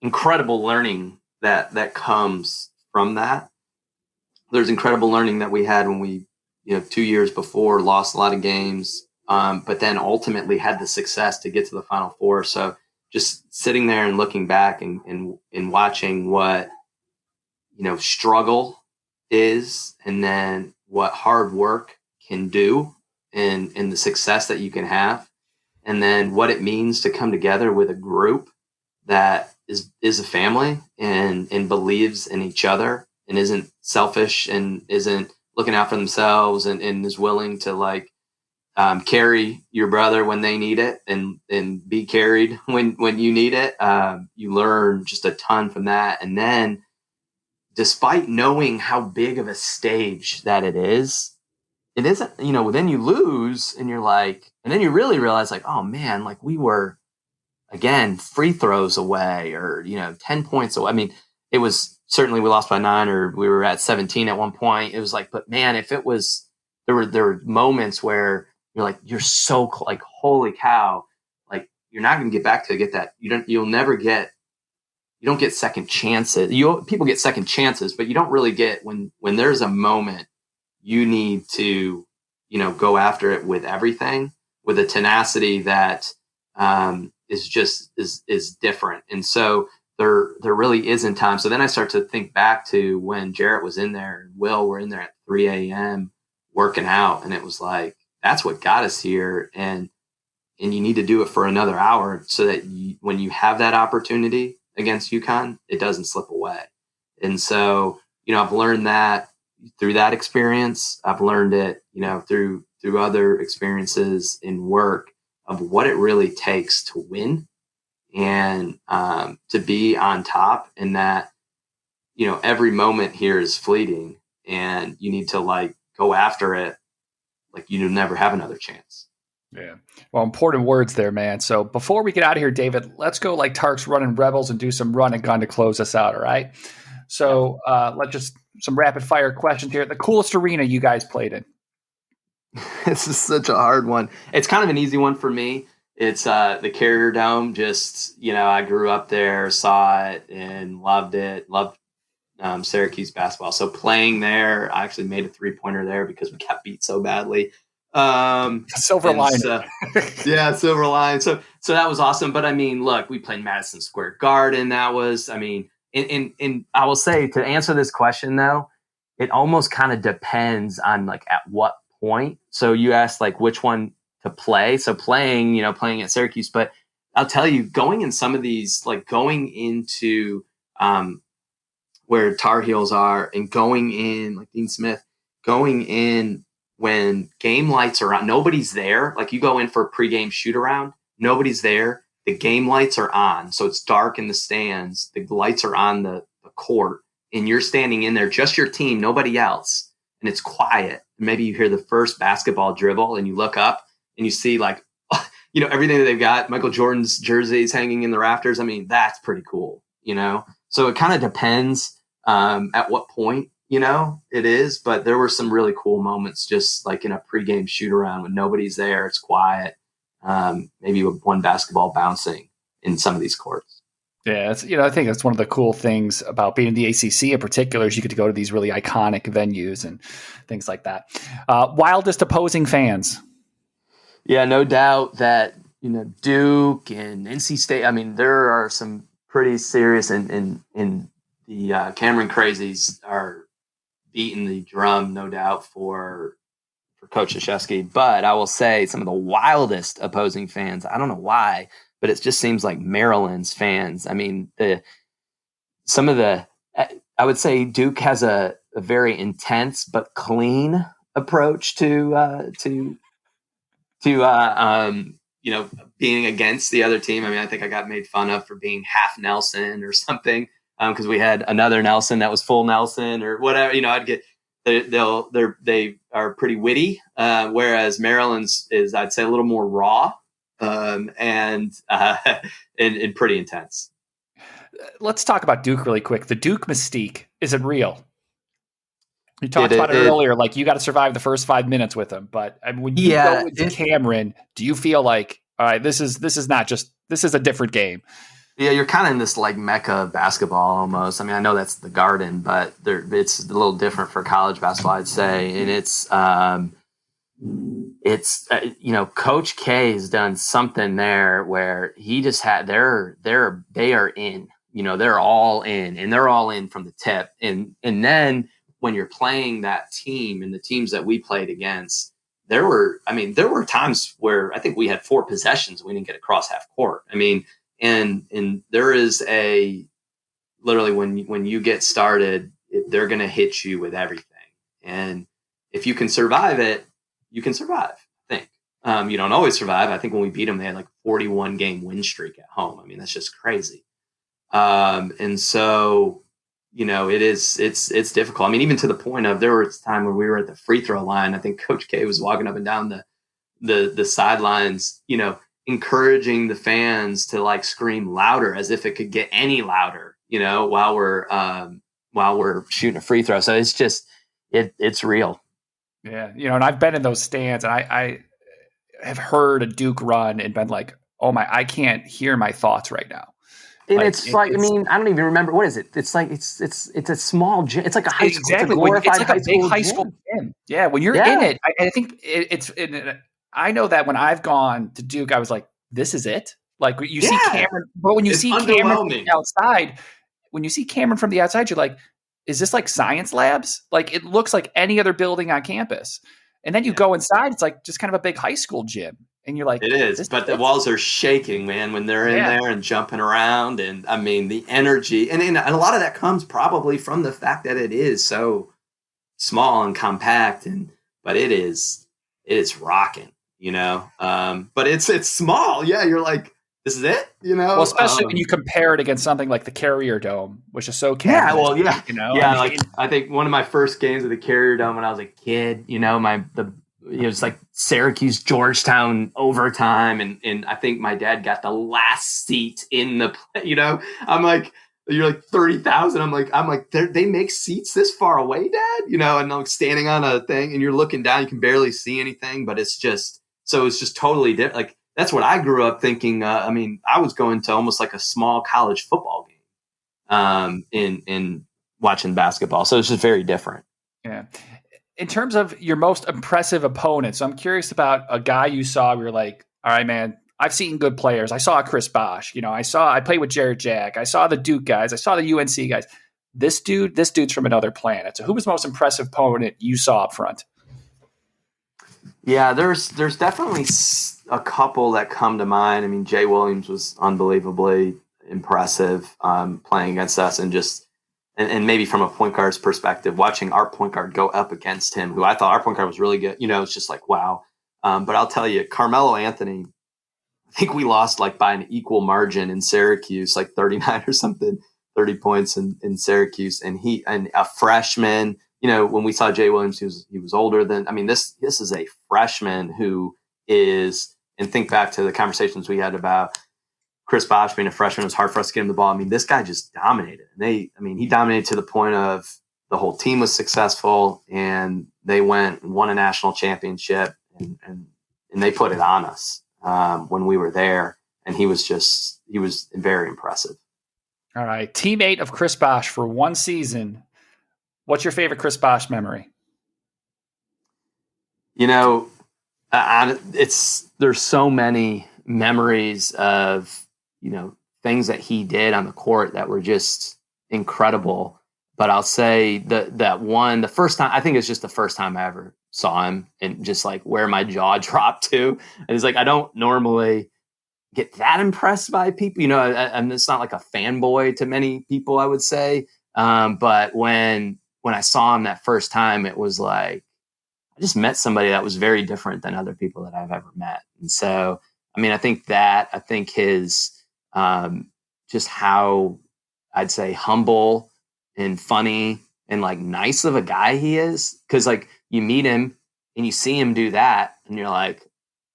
incredible learning that comes from that. There's incredible learning that we had when we, 2 years before lost a lot of games, but then ultimately had the success to get to the Final Four. So just sitting there and looking back and watching what, struggle is, and then what hard work can do, and the success that you can have, and then what it means to come together with a group that is a family and believes in each other and isn't selfish and isn't looking out for themselves and is willing to carry your brother when they need it and be carried when you need it. You learn just a ton from that. And then despite knowing how big of a stage that it isn't, then you lose and you're like, and then you really realize oh man, we were, again, free throws away or, 10 points away. I mean, it was certainly we lost by 9 or we were at 17 at one point. It was but man, if it was, there were moments where you're you're so holy cow, you're not going to get back to get that. You don't get second chances. People get second chances, but you don't really get when there's a moment you need to, go after it with everything, with a tenacity that is different. And so there really isn't time. So then I start to think back to when Jarret was in there and Will were in there at 3 a.m. working out. And it was that's what got us here. And you need to do it for another hour so that when you have that opportunity against UConn, it doesn't slip away. And so, I've learned that through that experience. I've learned it, through other experiences in work of what it really takes to win and to be on top, and that, every moment here is fleeting and you need to go after it. You never have another chance. Yeah. Well, important words there, man. So before we get out of here, David, let's go like Tark's running Rebels and do some run and gun to close us out. All right. So let's just some rapid fire questions here. The coolest arena you guys played in? This is such a hard one. It's kind of an easy one for me. It's the Carrier Dome. Just, I grew up there, saw it and loved it. Loved Syracuse basketball. So playing there, I actually made a 3-pointer there because we got beat so badly. Silver line. Silver line. So that was awesome. But I mean, look, we played Madison Square Garden. That was, and I will say, to answer this question though, it almost kind of depends on at what point. So you asked which one to play. So playing at Syracuse, but I'll tell you, going in some of these, like going into where Tar Heels are and going in, like Dean Smith, going in when game lights are on, nobody's there. Like you go in for a pregame shoot around, nobody's there. The game lights are on. So it's dark in the stands. The lights are on the court and you're standing in there, just your team, nobody else. And it's quiet. Maybe you hear the first basketball dribble and you look up and you see like, you know, everything that they've got. Michael Jordan's jerseys hanging in the rafters. I mean, that's pretty cool, you know? So it kind of depends at what point, you know, it is. But there were some really cool moments just like in a pregame shoot around when nobody's there. It's quiet. Maybe with one basketball bouncing in some of these courts. Yeah, it's, you know, I think that's one of the cool things about being in the ACC in particular is you get to go to these really iconic venues and things like that. Wildest opposing fans. Yeah, no doubt that, you know, Duke and NC State, I mean, there are some pretty serious in the Cameron Crazies are beating the drum, no doubt, for Coach Krzyzewski. But I will say some of the wildest opposing fans, I don't know why, but it just seems like Maryland's fans. I mean, I would say Duke has a very intense but clean approach to you know, being against the other team. I mean, I think I got made fun of for being half Nelson or something because we had another Nelson that was full Nelson or whatever. You know, I'd get they are pretty witty, whereas Maryland's is, I'd say, a little more raw and pretty intense. Let's talk about Duke really quick. The Duke mystique, is it real? You talked about it earlier, like you got to survive the first 5 minutes with him. But I mean, when you go into Cameron, do you feel like, all right, this is a different game? Yeah, you're kind of in this like mecca of basketball almost. I mean, I know that's the Garden, but it's a little different for college basketball, I'd say. And it's you know, Coach K has done something there where he just had they are in. You know, they're all in, and they're all in from the tip. And then when you're playing that team and the teams that we played against, there were times where I think we had 4 possessions. We didn't get across half court. I mean, and there is literally when you get started, they're going to hit you with everything. And if you can survive it, you can survive, I think. You don't always survive. I think when we beat them, they had like 41 game win streak at home. I mean, that's just crazy. And so, you know, it's difficult. I mean, even to the point of there was a time when we were at the free throw line. I think Coach K was walking up and down the sidelines, you know, encouraging the fans to like scream louder as if it could get any louder, you know, while we're shooting a free throw. So it's just, it's real. Yeah. You know, and I've been in those stands and I have heard a Duke run and been like, oh my, I can't hear my thoughts right now. And I mean, I don't even remember, what is it? It's like, it's a small gym. It's like a high school. Exactly. It's like a big high school gym. Yeah. When you're in it, I think I know that when I've gone to Duke, I was like, this is it. Like you see Cameron, but when you see Cameron from the outside, you're like, is this like science labs? Like it looks like any other building on campus. And then you go inside, it's like just kind of a big high school gym. And you're like, it is, but the walls are shaking, man, when they're in there and jumping around. And I mean, the energy and a lot of that comes probably from the fact that it is so small and compact but it is rocking, you know? But it's small. Yeah. You're like, this is it, you know? Well, especially when you compare it against something like the Carrier Dome, which is so campus, you know? Yeah. Like I think one of my first games of the Carrier Dome when I was a kid, you know, it was like Syracuse, Georgetown overtime. And I think my dad got the last seat in the, you know, I'm like, you're like 30,000. I'm like, they make seats this far away, Dad, you know, and I'm like standing on a thing and you're looking down, you can barely see anything, but it's just totally different. Like that's what I grew up thinking. I mean, I was going to almost like a small college football game, in watching basketball. So it's just very different. Yeah. In terms of your most impressive opponent, so I'm curious about a guy you saw where you're like, all right, man, I've seen good players. I saw Chris Bosh. You know, I played with Jarret Jack. I saw the Duke guys. I saw the UNC guys. This dude's from another planet. So who was the most impressive opponent you saw up front? Yeah, there's definitely a couple that come to mind. I mean, Jay Williams was unbelievably impressive playing against us, and maybe from a point guard's perspective, watching our point guard go up against him, who I thought our point guard was really good. It's just like, wow. But I'll tell you, Carmelo Anthony, I think we lost like by an equal margin in Syracuse, like 39 or something, 30 points in Syracuse. And a freshman, when we saw Jay Williams, he was older than, this is a freshman who is, and think back to the conversations we had about Chris Bosh being a freshman. It was hard for us to get him the ball. This guy just dominated. He dominated to the point of the whole team was successful, and they won a national championship, and they put it on us when we were there. And he was very impressive. All right. Teammate of Chris Bosh for one season. What's your favorite Chris Bosh memory? There's so many memories of, things that he did on the court that were just incredible. But I'll say the first time, I think it's just the first time I ever saw him, and just like where my jaw dropped to. And it's like, I don't normally get that impressed by people, and it's not like a fanboy to many people, I would say. But when I saw him that first time, it was like, I just met somebody that was very different than other people that I've ever met. And so, I think his, just how I'd say humble and funny and like nice of a guy he is. 'Cause like you meet him and you see him do that and you're like,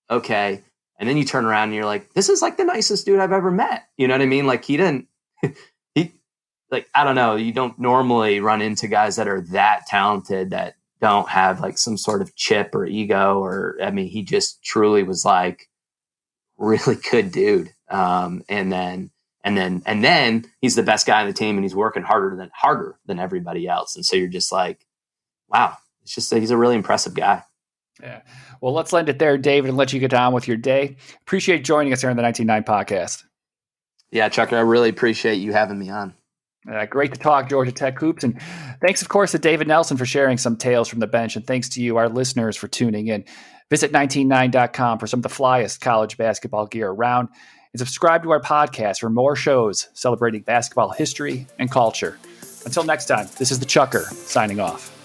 okay. And then you turn around and you're like, this is like the nicest dude I've ever met. You know what I mean? Like I don't know. You don't normally run into guys that are that talented that don't have like some sort of chip or ego, he just truly was like really good dude. And then he's the best guy on the team, and he's working harder than everybody else. And so you're just like, wow, he's a really impressive guy. Yeah. Well, let's end it there, David, and let you get on with your day. Appreciate joining us here on the 19.9 podcast. Yeah, Chucker, I really appreciate you having me on. Great to talk Georgia Tech hoops. And thanks, of course, to David Nelson for sharing some tales from the bench. And thanks to you, our listeners, for tuning in. Visit 199.com for some of the flyest college basketball gear around. And subscribe to our podcast for more shows celebrating basketball history and culture. Until next time, this is the Chucker signing off.